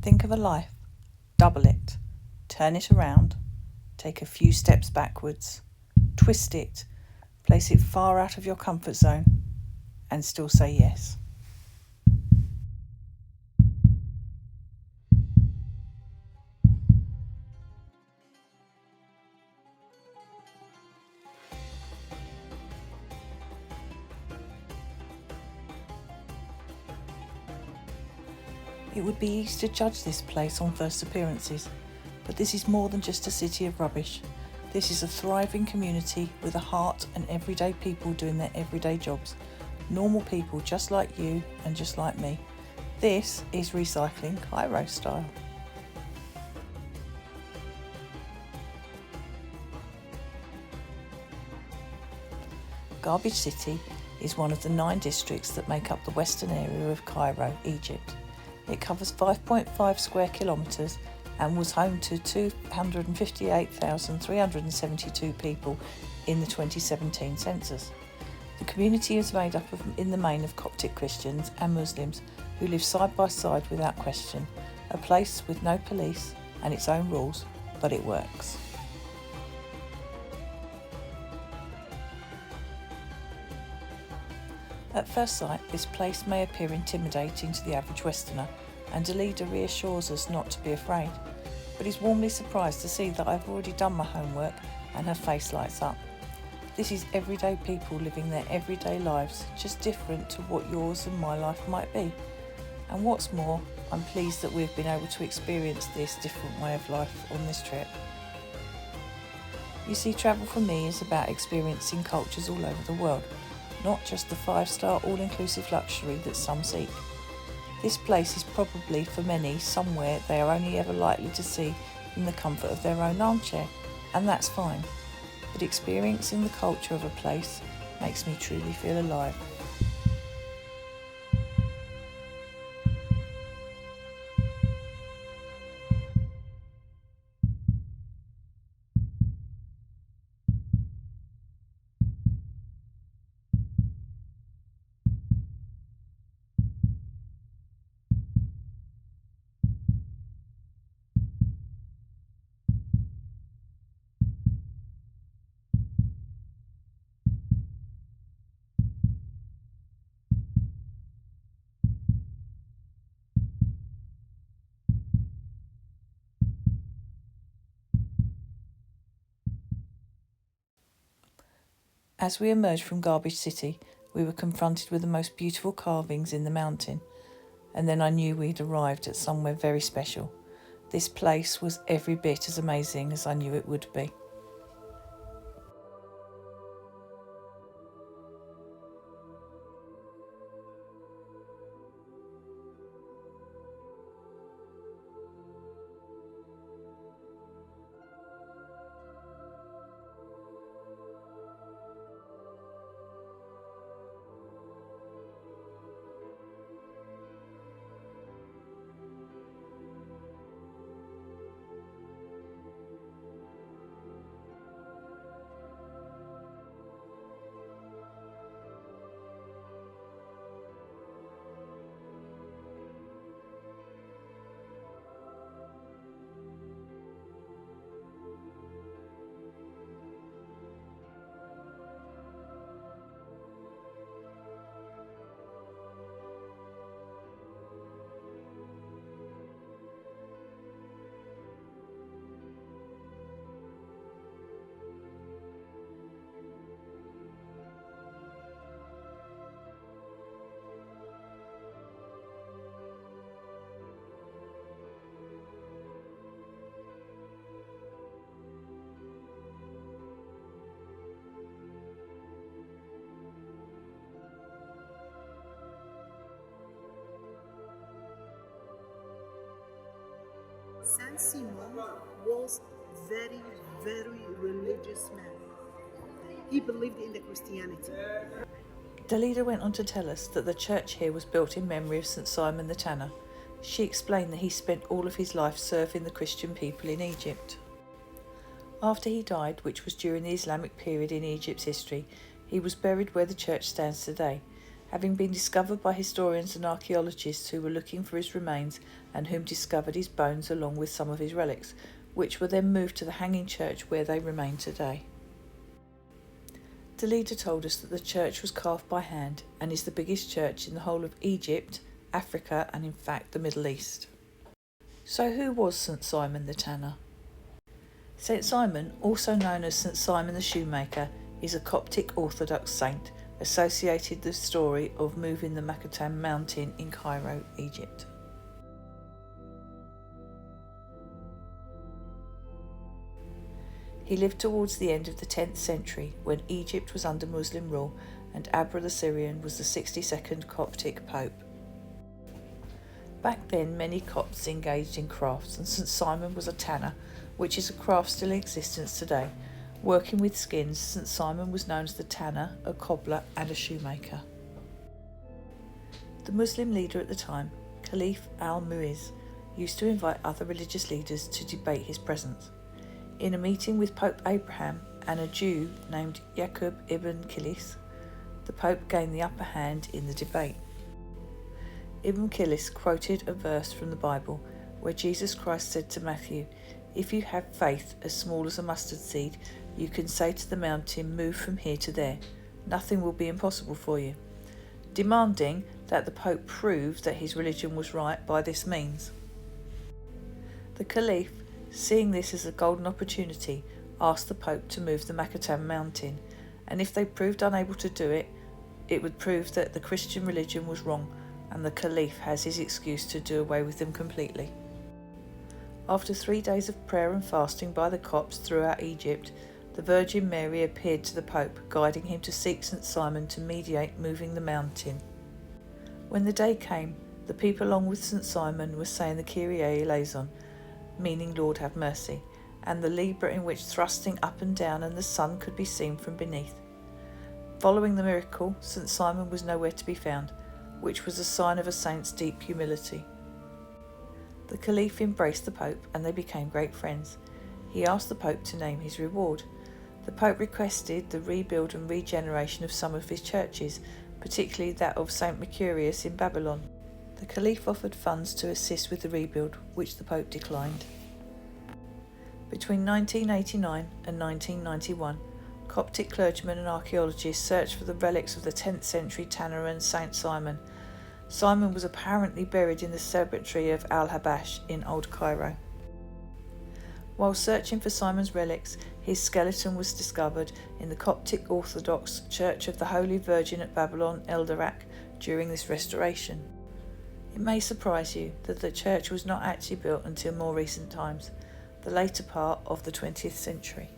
Think of a life, double it, turn it around, take a few steps backwards, twist it, place it far out of your comfort zone, and still say yes. It would be easy to judge this place on first appearances, but this is more than just a city of rubbish. This is a thriving community with a heart and everyday people doing their everyday jobs. Normal people just like you and just like me. This is recycling Cairo style. Garbage City is one of the 9 districts that make up the western area of Cairo, Egypt. It covers 5.5 square kilometres and was home to 258,372 people in the 2017 census. The community is made up of, in the main, of Coptic Christians and Muslims who live side by side without question. A place with no police and its own rules, but it works. At first sight, this place may appear intimidating to the average Westerner, and Dalida reassures us not to be afraid, but is warmly surprised to see that I've already done my homework and her face lights up. This is everyday people living their everyday lives, just different to what yours and my life might be. And what's more, I'm pleased that we've been able to experience this different way of life on this trip. You see, travel for me is about experiencing cultures all over the world, not just the 5-star all-inclusive luxury that some seek. This place is probably, for many, somewhere they are only ever likely to see in the comfort of their own armchair, and that's fine. But experiencing the culture of a place makes me truly feel alive. As we emerged from Garbage City, we were confronted with the most beautiful carvings in the mountain, and then I knew we'd arrived at somewhere very special. This place was every bit as amazing as I knew it would be. Saint Simon was very, very religious man. He believed in the Christianity. Dalida went on to tell us that the church here was built in memory of St Simon the Tanner. She explained that he spent all of his life serving the Christian people in Egypt. After he died, which was during the Islamic period in Egypt's history, he was buried where the church stands today, having been discovered by historians and archaeologists who were looking for his remains and whom discovered his bones along with some of his relics, which were then moved to the hanging church where they remain today. Dalida told us that the church was carved by hand and is the biggest church in the whole of Egypt, Africa and in fact the Middle East. So who was St Simon the Tanner? St Simon, also known as St Simon the Shoemaker, is a Coptic Orthodox saint associated with the story of moving the Makatan mountain in Cairo, Egypt. He lived towards the end of the 10th century when Egypt was under Muslim rule and Abra the Syrian was the 62nd Coptic Pope. Back then many Copts engaged in crafts and St Simon was a tanner, which is a craft still in existence today. Working with skins, St Simon was known as the tanner, a cobbler and a shoemaker. The Muslim leader at the time, Caliph al-Mu'izz, used to invite other religious leaders to debate his presence. In a meeting with Pope Abraham and a Jew named Yaqub ibn Kilis, the Pope gained the upper hand in the debate. Ibn Kilis quoted a verse from the Bible where Jesus Christ said to Matthew, "If you have faith as small as a mustard seed, you can say to the mountain, 'Move from here to there.' Nothing will be impossible for you," demanding that the Pope prove that his religion was right by this means. The Caliph, seeing this as a golden opportunity, asked the Pope to move the Makatan mountain, and if they proved unable to do it, it would prove that the Christian religion was wrong, and the Caliph has his excuse to do away with them completely. After 3 days of prayer and fasting by the Copts throughout Egypt, the Virgin Mary appeared to the Pope, guiding him to seek St Simon to mediate moving the mountain. When the day came, the people along with St Simon were saying the Kyrie eleison, meaning Lord have mercy, and the Libra in which thrusting up and down and the sun could be seen from beneath. Following the miracle, St Simon was nowhere to be found, which was a sign of a saint's deep humility. The Caliph embraced the Pope and they became great friends. He asked the Pope to name his reward. The Pope requested the rebuild and regeneration of some of his churches, particularly that of St Mercurius in Babylon. The Caliph offered funds to assist with the rebuild, which the Pope declined. Between 1989 and 1991, Coptic clergymen and archaeologists searched for the relics of the 10th century tanner and St Simon. Simon was apparently buried in the cemetery of Al-Habash in Old Cairo. While searching for Simon's relics, his skeleton was discovered in the Coptic Orthodox Church of the Holy Virgin at Babylon, El Darak, during this restoration. It may surprise you that the church was not actually built until more recent times, the later part of the 20th century.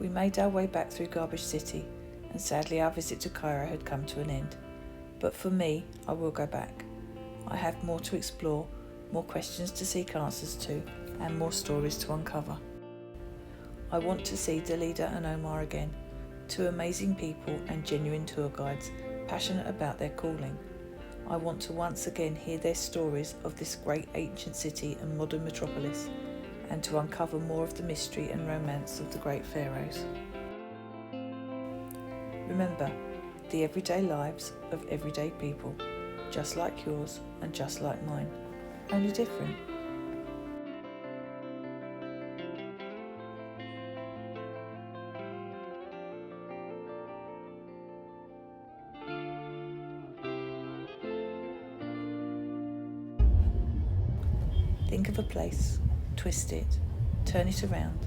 We made our way back through Garbage City, and sadly our visit to Cairo had come to an end. But for me, I will go back. I have more to explore, more questions to seek answers to, and more stories to uncover. I want to see Dalida and Omar again, two amazing people and genuine tour guides, passionate about their calling. I want to once again hear their stories of this great ancient city and modern metropolis, and to uncover more of the mystery and romance of the great pharaohs. Remember, the everyday lives of everyday people, just like yours and just like mine, only different. Think of a place, twist it, turn it around,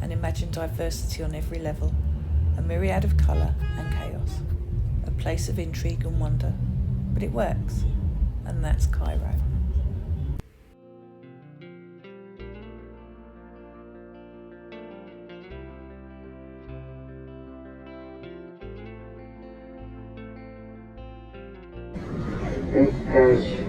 and imagine diversity on every level, a myriad of colour and chaos, a place of intrigue and wonder, but it works, and that's Cairo. It has